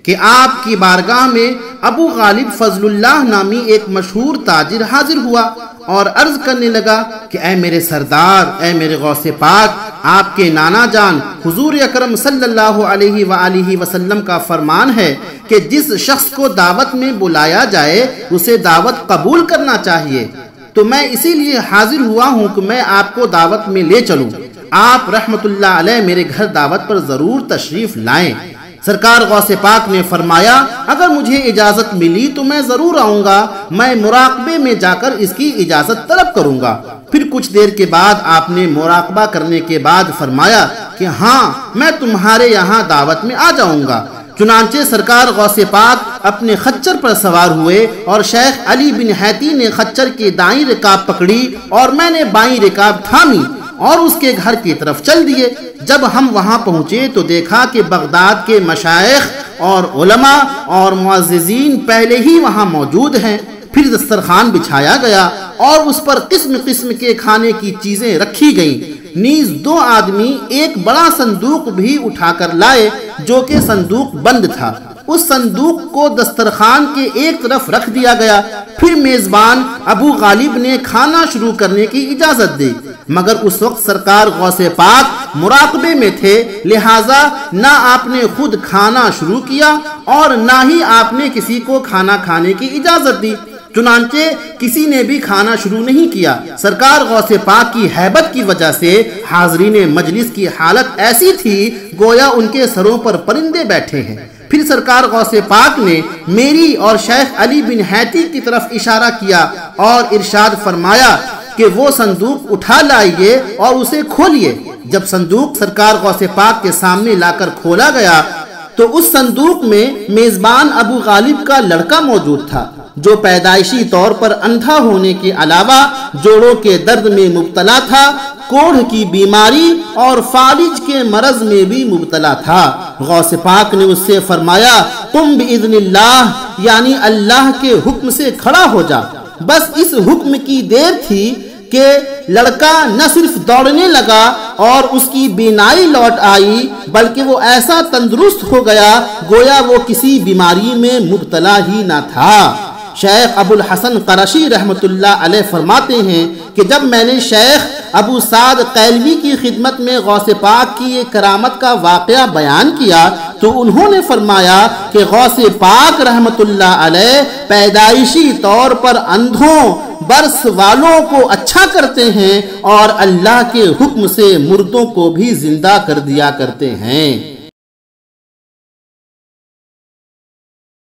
کہ آپ کی بارگاہ میں ابو غالب فضل اللہ نامی ایک مشہور تاجر حاضر ہوا اور عرض کرنے لگا کہ اے میرے سردار، اے میرے غوث پاک، آپ کے نانا جان حضور اکرم صلی اللہ علیہ وآلہ وسلم کا فرمان ہے کہ جس شخص کو دعوت میں بلایا جائے اسے دعوت قبول کرنا چاہیے، تو میں اسی لیے حاضر ہوا ہوں کہ میں آپ کو دعوت میں لے چلوں۔ آپ رحمت اللہ علیہ میرے گھر دعوت پر ضرور تشریف لائیں۔ سرکار غوث پاک نے فرمایا اگر مجھے اجازت ملی تو میں ضرور آؤں گا، میں مراقبے میں جا کر اس کی اجازت طلب کروں گا۔ پھر کچھ دیر کے بعد آپ نے مراقبہ کرنے کے بعد فرمایا کہ ہاں میں تمہارے یہاں دعوت میں آ جاؤں گا۔ چنانچہ سرکار غوث پاک اپنے خچر پر سوار ہوئے اور شیخ علی بن حیتی نے خچر کی دائیں رکاب پکڑی اور میں نے بائیں رکاب تھامی اور اس کے گھر کی طرف چل دیے۔ جب ہم وہاں پہنچے تو دیکھا کہ بغداد کے مشائخ اور علماء اور معززین پہلے ہی وہاں موجود ہیں۔ پھر دسترخوان بچھایا گیا اور اس پر قسم قسم کے کھانے کی چیزیں رکھی گئیں۔ نیز دو آدمی ایک بڑا صندوق بھی اٹھا کر لائے جو کہ صندوق بند تھا۔ اس صندوق کو دسترخوان کے ایک طرف رکھ دیا گیا۔ پھر میزبان ابو غالب نے کھانا شروع کرنے کی اجازت دی، مگر اس وقت سرکار غوث پاک مراقبے میں تھے، لہٰذا نہ آپ نے خود کھانا شروع کیا اور نہ ہی آپ نے کسی کو کھانا کھانے کی اجازت دی۔ چنانچہ کسی نے بھی کھانا شروع نہیں کیا۔ سرکار غوث پاک کی ہیبت کی وجہ سے حاضرین مجلس کی حالت ایسی تھی گویا ان کے سروں پر پرندے بیٹھے ہیں۔ پھر سرکار غوث پاک نے میری اور شیخ علی بن حیتی کی طرف اشارہ کیا اور ارشاد فرمایا کہ وہ صندوق اٹھا لائیے اور اسے کھولیے۔ جب صندوق سرکار غوث پاک کے سامنے لا کر کھولا گیا تو اس صندوق میں میزبان ابو غالب کا لڑکا موجود تھا جو پیدائشی طور پر اندھا ہونے کے علاوہ جوڑوں کے درد میں مبتلا تھا، کوڑھ کی بیماری اور فالج کے مرض میں بھی مبتلا تھا۔ غوث پاک نے اس سے فرمایا قم باذن اللہ، یعنی اللہ کے حکم سے کھڑا ہو جا۔ بس اس حکم کی دیر تھی کہ لڑکا نہ صرف دوڑنے لگا اور اس کی بینائی لوٹ آئی بلکہ وہ ایسا تندرست ہو گیا گویا وہ کسی بیماری میں مبتلا ہی نہ تھا۔ شیخ ابو الحسن قرشی رحمت اللہ علیہ فرماتے ہیں کہ جب میں نے شیخ ابو سعد قیلوی کی خدمت میں غوث پاک کی یہ کرامت کا واقعہ بیان کیا تو انہوں نے فرمایا کہ غوث پاک رحمت اللہ علیہ پیدائشی طور پر اندھوں برس والوں کو اچھا کرتے ہیں اور اللہ کے حکم سے مردوں کو بھی زندہ کر دیا کرتے ہیں۔